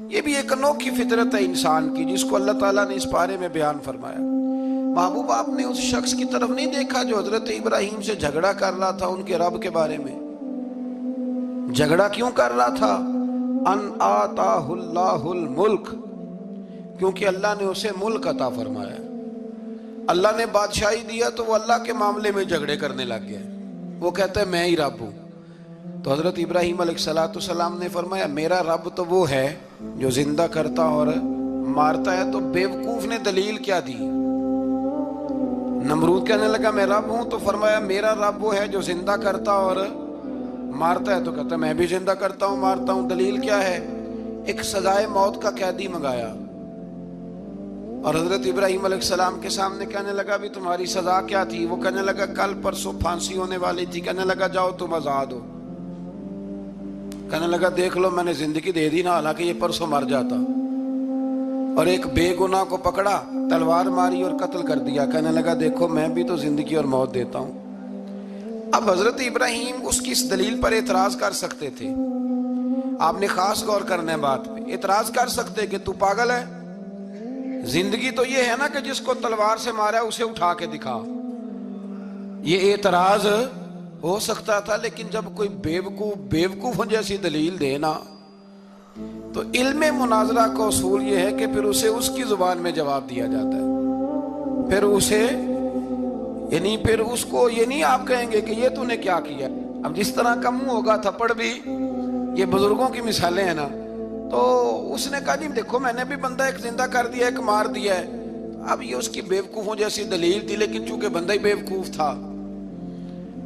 ये भी एक अनोखी फितरत है इंसान की, जिसको अल्लाह ताला ने इस पारे में बयान फरमाया। महबूब आपने उस शख्स की तरफ नहीं देखा जो हजरत इब्राहिम से झगड़ा कर रहा था उनके रब के बारे में। झगड़ा क्यों कर रहा था? अन आताहुल्लाहुल मुल्क, क्योंकि अल्लाह ने उसे मुल्क अता फरमाया। अल्लाह ने बादशाही दिया तो वो अल्लाह के मामले में झगड़े करने लग गया। वो कहता है मैं ही रब हूं। तो हजरत इब्राहिम अलैहिस्सलाम ने फरमाया मेरा रब तो वो है जो जिंदा करता और मारता है। तो बेवकूफ ने दलील क्या दी? नमरूद कहने लगा मैं रब हूं, तो फरमाया मेरा रब वो है जो जिंदा करता और मारता है। तो कहता मैं भी जिंदा करता हूं मारता हूं, दलील क्या है? एक सजाए मौत का कैदी मंगाया और हजरत इब्राहिम अलैहिस्सलाम के सामने कहने लगा भी तुम्हारी सजा क्या थी? वो कहने लगा कल परसों फांसी होने वाली थी। कहने लगा जाओ तुम आजाद हो। कहने लगा देख लो मैंने जिंदगी दे दी ना, हालांकि ये परसों मर जाता। और एक बेगुनाह को पकड़ा, तलवार मारी और कत्ल कर दिया। कहने लगा देखो मैं भी तो जिंदगी और मौत देता हूं। अब हजरत इब्राहिम उसकी इस दलील पर एतराज कर सकते थे। आपने खास गौर करना है बात पे। एतराज कर सकते कि तू पागल है, जिंदगी तो ये है ना कि जिसको तलवार से मारा उसे उठा के दिखा। ये एतराज हो सकता था। लेकिन जब कोई बेवकूफों जैसी दलील देना, तो इल्मे मुनाजरा का उसूल ये है कि फिर उसे उसकी जुबान में जवाब दिया जाता है। फिर उसको ये नहीं आप कहेंगे कि ये तूने क्या किया। अब जिस तरह का मुंह होगा थप्पड़ भी, ये बुजुर्गों की मिसालें हैं ना। तो उसने कहा जी देखो मैंने भी बंदा एक जिंदा कर दिया, एक मार दिया है। अब ये उसकी बेवकूफों जैसी दलील थी, लेकिन चूंकि बंदा ही बेवकूफ था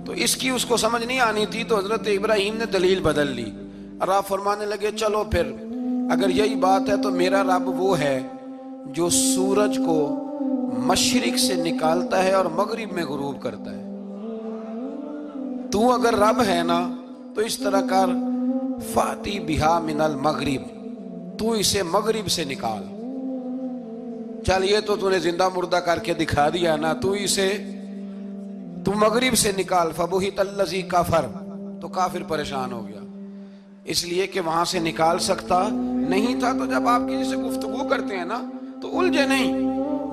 तो इसकी उसको समझ नहीं आनी थी। तो हजरत इब्राहिम ने दलील बदल ली और आप फरमाने लगे चलो फिर अगर यही बात है तो मेरा रब वो है जो सूरज को मशरिक से निकालता है और मगरिब में गुरूब करता है। तू अगर रब है ना तो इस तरह कर, फाती बिहा मिनल मगरिब, तू इसे मगरिब से निकाल। चल ये तो तूने जिंदा मुर्दा करके दिखा दिया ना, तू मगरिब से निकाल। फबुहित अल्लज़ी काफर, तो काफिर परेशान हो गया इसलिए कि वहां से निकाल सकता नहीं था। तो जब आप किसी से गुफ्तगू करते हैं ना तो उलझे नहीं,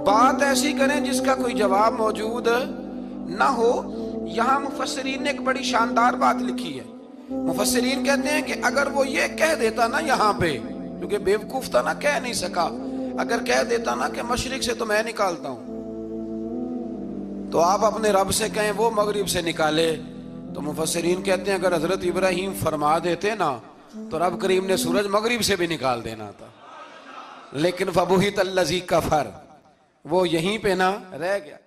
बात ऐसी करें जिसका कोई जवाब मौजूद ना हो। यहां मुफस्सिरीन ने एक बड़ी शानदार बात लिखी है। मुफस्सिरीन कहते हैं कि अगर वो ये कह देता ना यहाँ पे, क्योंकि बेवकूफ था ना, कह नहीं सका, अगर कह देता ना कि मशरिक से तो मैं निकालता हूं, तो आप अपने रब से कहें वो मगरिब से निकाले। तो मुफस्सिरीन कहते हैं अगर हजरत इब्राहिम फरमा देते ना तो रब करीम ने सूरज मगरिब से भी निकाल देना था। लेकिन फबुहित अल्लज़ी कफर, वो यहीं पे ना रह गया।